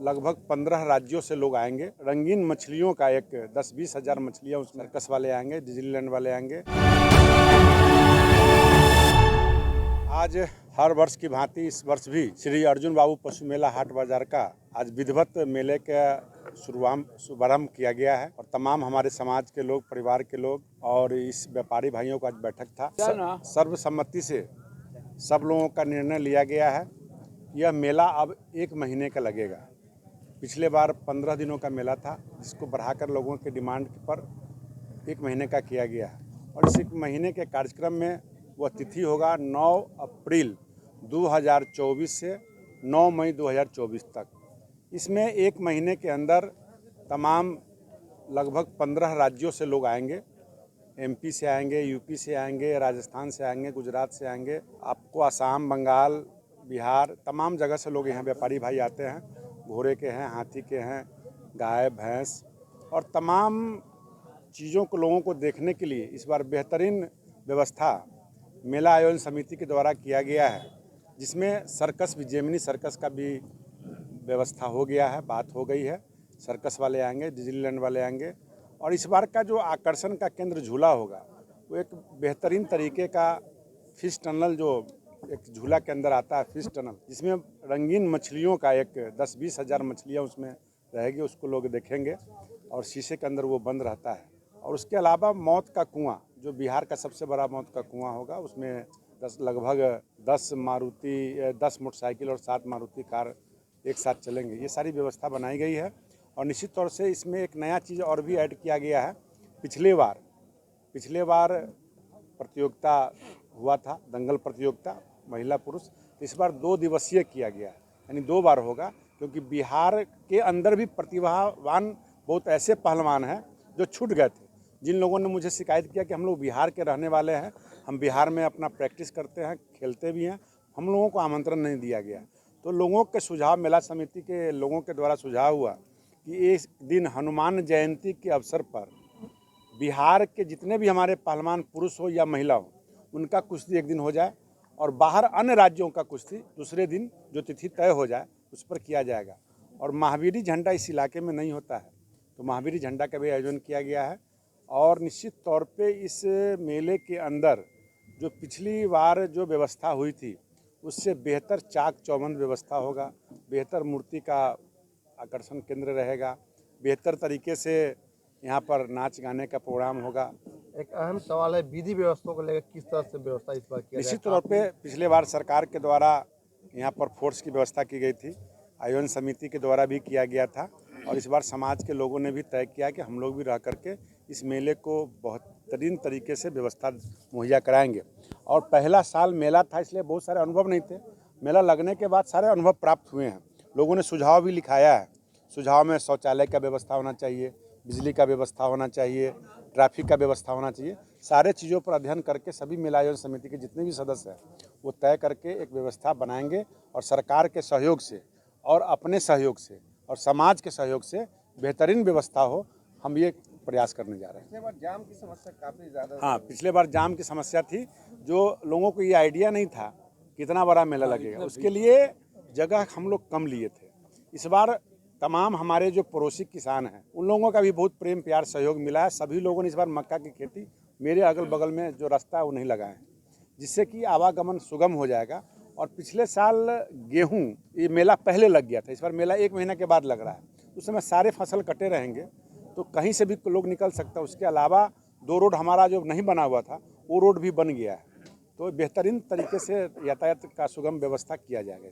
लगभग 15 राज्यों से लोग आएंगे। रंगीन मछलियों का एक 10-20 हज़ार मछलियाँ उसमें सर्कस वाले आएंगे, डिज्नीलैंड वाले आएंगे। आज हर वर्ष की भांति इस वर्ष भी श्री अर्जुन बाबू पशु मेला हाट बाजार का आज विधिवत मेले का शुभारंभ किया गया है और तमाम हमारे समाज के लोग, परिवार के लोग और इस व्यापारी भाइयों का आज बैठक था। सर्वसम्मति से सब लोगों का निर्णय लिया गया है। यह मेला अब 1 महीने का लगेगा। पिछले बार 15 दिनों का मेला था, जिसको बढ़ाकर लोगों के डिमांड पर 1 महीने का किया गया है और इस 1 महीने के कार्यक्रम में वह तिथि होगा 9 अप्रैल 2024 से 9 मई 2024 तक। इसमें 1 महीने के अंदर तमाम लगभग 15 राज्यों से लोग आएंगे। एमपी से आएंगे, यूपी से आएंगे, राजस्थान से आएंगे, गुजरात से आएंगे। आपको असम, बंगाल, बिहार, तमाम जगह से लोग यहाँ व्यापारी भाई आते हैं। घोड़े के हैं, हाथी के हैं, गाय, भैंस और तमाम चीज़ों को लोगों को देखने के लिए इस बार बेहतरीन व्यवस्था मेला आयोजन समिति के द्वारा किया गया है, जिसमें सर्कस भी, जेमिनी सर्कस का भी व्यवस्था हो गया है, बात हो गई है। सर्कस वाले आएंगे, डिज्नीलैंड वाले आएंगे और इस बार का जो आकर्षण का केंद्र झूला होगा वो एक बेहतरीन तरीके का फिश टनल, जो एक झूला के अंदर आता है फिश टनल, जिसमें रंगीन मछलियों का एक 10-20 हज़ार मछलियाँ उसमें रहेगी, उसको लोग देखेंगे और शीशे के अंदर वो बंद रहता है। और उसके अलावा मौत का कुआं, जो बिहार का सबसे बड़ा मौत का कुआं होगा, उसमें लगभग 10 मोटरसाइकिल और 7 मारुति कार एक साथ चलेंगे। ये सारी व्यवस्था बनाई गई है और निश्चित तौर से इसमें एक नया चीज़ और भी ऐड किया गया है। पिछले बार प्रतियोगिता हुआ था, दंगल प्रतियोगिता महिला पुरुष, तो इस बार 2 दिवसीय किया गया है, यानी 2 बार होगा, क्योंकि बिहार के अंदर भी प्रतिभावान बहुत ऐसे पहलवान हैं जो छूट गए थे। जिन लोगों ने मुझे शिकायत किया कि हम लोग बिहार के रहने वाले हैं, हम बिहार में अपना प्रैक्टिस करते हैं, खेलते भी हैं, हम लोगों को आमंत्रण नहीं दिया गया। तो लोगों के सुझाव, मेला समिति के लोगों के द्वारा सुझाव हुआ कि इस दिन हनुमान जयंती के अवसर पर बिहार के जितने भी हमारे पहलवान पुरुष हो या महिला हो, उनका कुश्ती एक दिन हो जाए और बाहर अन्य राज्यों का कुश्ती दूसरे दिन, जो तिथि तय हो जाए, उस पर किया जाएगा। और महावीरी झंडा इस इलाके में नहीं होता है, तो महावीरी झंडा का भी आयोजन किया गया है। और निश्चित तौर पे इस मेले के अंदर जो पिछली बार जो व्यवस्था हुई थी, उससे बेहतर चाक चौबंद व्यवस्था होगा, बेहतर मूर्ति का आकर्षण केंद्र रहेगा, बेहतर तरीके से यहाँ पर नाच गाने का प्रोग्राम होगा। एक अहम सवाल है, विधि व्यवस्था को लेकर किस तरह से व्यवस्था इस बार किया निश्चित तौर पे पिछले बार सरकार के द्वारा यहाँ पर फोर्स की व्यवस्था की गई थी, आयोजन समिति के द्वारा भी किया गया था और इस बार समाज के लोगों ने भी तय किया कि हम लोग भी रह करके इस मेले को बेहतरीन तरीके से व्यवस्था मुहैया कराएंगे। और पहला साल मेला था, इसलिए बहुत सारे अनुभव नहीं थे। मेला लगने के बाद सारे अनुभव प्राप्त हुए हैं। लोगों ने सुझाव भी लिखाया है। सुझाव में शौचालय का व्यवस्था होना चाहिए, बिजली का व्यवस्था होना चाहिए, ट्रैफिक का व्यवस्था होना चाहिए। सारे चीज़ों पर अध्ययन करके सभी मेला आयोजन समिति के जितने भी सदस्य हैं वो तय करके एक व्यवस्था बनाएंगे और सरकार के सहयोग से और अपने सहयोग से और समाज के सहयोग से बेहतरीन व्यवस्था हो, हम ये प्रयास करने जा रहे हैं। पिछले बार जाम की समस्या काफ़ी ज़्यादा हाँ, पिछले बार जाम की समस्या थी, जो लोगों को ये आइडिया नहीं था कितना बड़ा मेला लगेगा, उसके लिए जगह हम लोग कम लिए थे। इस बार तमाम हमारे जो पड़ोसी किसान हैं, उन लोगों का भी बहुत प्रेम, प्यार, सहयोग मिला है। सभी लोगों ने इस बार मक्का की खेती मेरे अगल बगल में जो रास्ता है वो नहीं लगाए हैं, जिससे कि आवागमन सुगम हो जाएगा। और पिछले साल गेहूं, ये मेला पहले लग गया था, इस बार मेला 1 महीना के बाद लग रहा है। उस समय सारे फसल कटे रहेंगे, तो कहीं से भी लोग निकल सकता है। उसके अलावा 2 रोड हमारा जो नहीं बना हुआ था, वो रोड भी बन गया है, तो बेहतरीन तरीके से यातायात का सुगम व्यवस्था किया जाएगा।